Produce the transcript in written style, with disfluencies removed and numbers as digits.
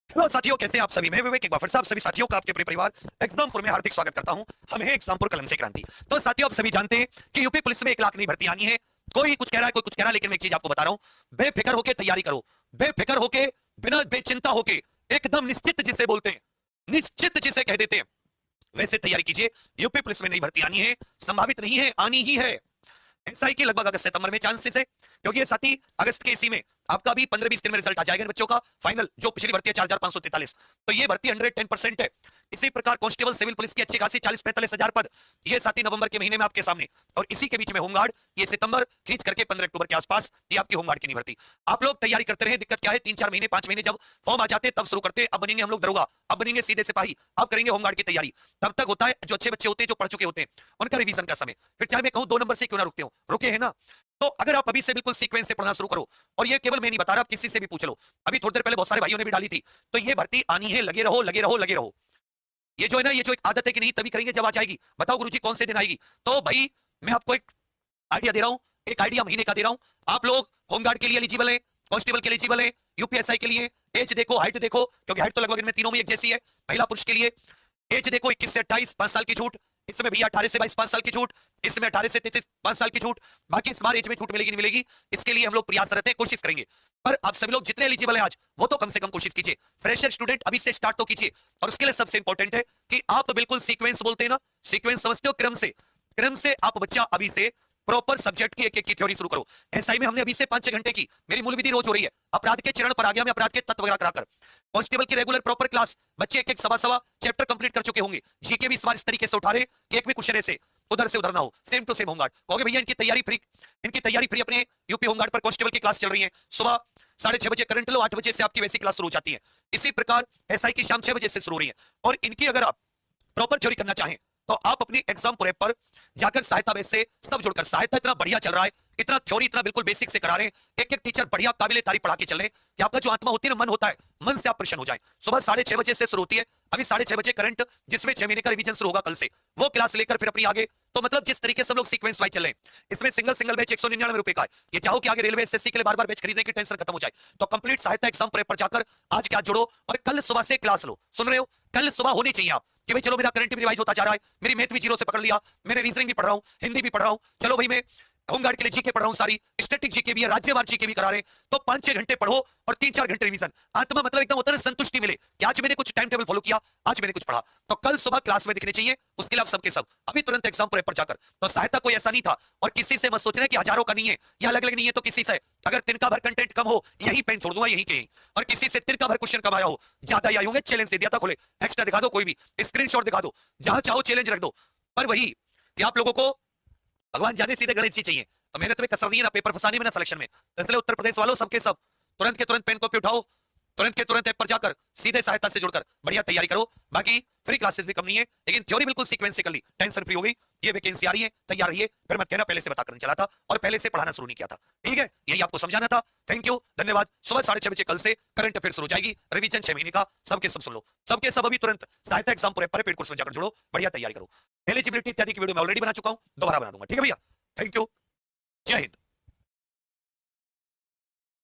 Hello साथियों, कैसे हैं आप सभी। मैं विवेक एक बार फिर से आप सभी साथियों का आपके अपने परिवार एग्जामपुर में हार्दिक स्वागत करता हूं। हम हैं एग्जामपुर कलम से क्रांति। तो साथियों, आप सभी जानते हैं कि यूपी पुलिस में 1 लाख नई भर्ती आनी है। कोई कुछ कह रहा है, कोई कुछ कह रहा है, लेकिन मैं एक चीज आपको बता रहा हूं, बेफिक्र होकर तैयारी करो। बेफिक्र होके, बिना बेचिंता होके, एकदम निश्चित जिसे बोलते हैं, निश्चित जिसे कह देते हैं, वैसे तैयारी कीजिए। यूपी पुलिस में नई भर्ती आनी है, संभावित नहीं है, आनी ही है। एसआई की लगभग अगस्त सितंबर में चांसेस है, क्योंकि ये साथी अगस्त के इसी में आपका भी 15-20 दिन में रिजल्ट आ जाएगा इन बच्चों का फाइनल, जो पिछली भर्ती है 4543। तो ये भर्ती 110% है। इसी प्रकार कांस्टेबल सिविल पुलिस की अच्छी खासी 40-45 हजार पद, ये साथी नवंबर के महीने में आपके सामने। और इसी के बीच में होमगार्ड, ये सितंबर खींच करके 15 अक्टूबर के आसपास ये आपकी होमगार्ड की नहीं भर्ती। आप लोग तैयारी करते रहे। दिक्कत क्या है, 3-4 महीने 5 महीने जब फॉर्म आ जाते तब शुरू करते। अब बनेंगे हम लोग दरोगा, अब बनेंगे सीधे सिपाही, अब करेंगे होमगार्ड की तैयारी। तब तक होता है जो अच्छे बच्चे होते हैं, जो पढ़ चुके होते हैं, उनका रिवीजन का समय। फिर चाहे मैं कहूं 2 नंबर से क्यों ना रुकते हो, रुके हैं ना। तो अगर आप अभी से बिल्कुल सीक्वेंस से पढ़ना शुरू करो, और ये केवल मैं नहीं बता रहा, आप किसी से भी पूछ लो। अभी थोड़ी देर पहले बहुत सारे भाइयों ने भी डाली थी। तो ये भर्ती आनी है, लगे रहो लगे रहो लगे रहो। ये जो है ना, ये जो एक आदत है कि नहीं तभी करेंगे जब आ जाएगी। बताओ गुरुजी कौन से दिन आएगी। तो भाई मैं आपको एक आइडिया दे रहा हूं, एक आइडिया महीने का दे रहा हूं। आप लोग होमगार्ड के लिए एलिजिबल है, कांस्टेबल के लिए एलिजिबल है, यूपीएसआई के लिए एज देखो, हाइट देखो, क्योंकि हाइट तो लगभग इनमें तीनों में एक जैसी है। महिला पुरुष के लिए एज देखो, 21 से 28 5 साल की छूट। इसमें भैया 18 से 22 5 साल की छूट। इसमें 18 से 33 5 साल की छूट। बाकी इस बार एज में छूट मिलेगी नहीं मिलेगी, इसके लिए हम लोग प्रयास रहते हैं, कोशिश करेंगे। पर आप सभी लोग जितने एलिजिबल हैं आज, वो तो कम से कम कोशिश कीजिए। फ्रेशर स्टूडेंट अभी से स्टार्ट तो कीजिए। और उसके लिए सबसे इंपॉर्टेंट है कि आप बिल्कुल सीक्वेंस बोलते हैं ना, सीक्वेंस समझते हो, क्रम से आप बच्चा अभी से प्रॉपर सब्जेक्ट की एक एक की थ्योरी शुरू करो। एसआई में हमने अभी से 5-6 घंटे की, मेरी मूल विधि रोज हो रही है। अपराध के चरण पर आ गया मैं, अपराध के तत्व वगैरह कराकर। कांस्टेबल की रेगुलर प्रॉपर क्लास, बच्चे एक एक सवा चैप्टर कंप्लीट कर चुके होंगे। जीके भी इस बार इस तरीके से उठा रहे कि एक भी क्वेश्चन ऐसे उधर से उधर ना हो, सेम टू सेम होमगार्ड। कहोगे भैया इनकी तैयारी फ्री अपने यूपी होमगार्ड पर कांस्टेबल की क्लास चल रही है। सुबह 6:30 बजे करंट लो, 8 बजे से आपकी वैसी क्लास शुरू हो जाती है। इसी प्रकार एसआई की शाम 6 बजे से शुरू हो रही है। और इनकी अगर आप प्रॉपर थ्योरी करना चाहें तो आप अपनी एग्जाम प्रेप पर जाकर सहायता बेस से सब जुड़कर, सहायता इतना बढ़िया चल रहा है, इतना थ्योरी इतना बिल्कुल बेसिक से करा रहे हैं, एक एक टीचर बढ़िया काबिले तारीफ पढ़ा के चल रहे हैं कि आपका जो आत्मा होती है ना, मन होता है, मन से आप प्रसन्न हो जाए। सुबह 6:30 बजे से शुरू होती है, अभी 6:30 बजे करंट, जिसमें 6 महीने का रिवीजन शुरू होगा कल से, वो क्लास लेकर फिर अपनी आगे। तो मतलब जिस तरीके से हम लोग सीक्वेंस वाइज चल रहे हैं, इसमें सिंगल बैच 199 रुपए का है। ये चाहो कि आगे रेलवे एसएससी के लिए बार-बार बैच खरीदने की टेंशन खत्म हो जाए, तो कंप्लीट सहायता एग्जाम प्रेप पर जाकर आज क्या जोड़ो और कल सुबह से क्लास लो। सुन रहे हो, कल सुबह होनी चाहिए आप कि भाई चलो मेरा करंट भी रिवाइज होता जा रहा है, मेरी मैथ भी 0 से पकड़ लिया, मैंने रीजनिंग भी पढ़ रहा हूं, हिंदी भी पढ़ रहा हूं, चलो भाई मैं होमगार्ड के लिए जीके पढ़ रहा हूं, सारी स्टैटिक जीके भी है, राज्यवार जीके भी करा रहे हैं। तो 5-6 घंटे पढ़ो और 3-4 घंटे रिवीजन। आत्मा मतलब एकदम होता है, संतुष्टि मिले कि आज मैंने कुछ टाइम टेबल फॉलो किया, आज मैंने कुछ पढ़ा। तो कल सुबह क्लास में दिखने चाहिए। उसके लिए आप सबके सब अभी तुरंत एग्जाम प्रेप पर जाकर। तो सहायता कोई ऐसा नहीं था, और किसी से मत सोचना कि हजारों का नहीं है या अलग अलग नहीं है। तो किसी से अगर तिनका भर कंटेंट कम हो, यही पेन छोड़ दूंगा यहीं के यहीं। और किसी से तिनका भर क्वेश्चन कम आया हो, ज्यादा आए होंगे, चैलेंज दे दिया था, खोले एक्स्ट्रा दिखा दो, कोई भी स्क्रीनशॉट दिखा दो, जहां चाहो चैलेंज रख दो। पर वही कि आप लोगों को भगवान ज्यादा सीधे गणित ही चाहिए। तो मेहनत में कसर नहीं है ना, पेपर फंसाने में ना सिलेक्शन में। तो इसलिए उत्तर प्रदेश वालों सबके सब तुरंत के तुरंत पेन कॉपी उठाओ, तुरंत के तुरंत ऐप पर जाकर सीधे सहायता से जुड़कर बढ़िया तैयारी करो। बाकी फ्री क्लासेस भी कम नहीं है, लेकिन थ्योरी बिल्कुल सीक्वेंस से कर ली, टेंशन फ्री हो गई। ये वैकेंसी आ रही है, तैयार रहिए। फिर मत कहना पहले से बता कर नहीं चला था और पहले से पढ़ाना शुरू नहीं किया था। ठीक है, यही आपको समझाना था। थैंक यू, धन्यवाद। सुबह 6:30 बजे कल से करंट अफेयर शुरू हो जाएगी, रिवीजन 6 महीने का। सबके सब सुन लो, सबके सब अभी तुरंत सहायता एग्जाम पर पेड कोर्स में जाकर जुड़ो, बढ़िया तैयारी करो। एलिजिबिलिटी इत्यादि की वीडियो मैं ऑलरेडी बना चुका हूं, दोबारा बना दूंगा। ठीक है भैया, थैंक यू, जय हिंद।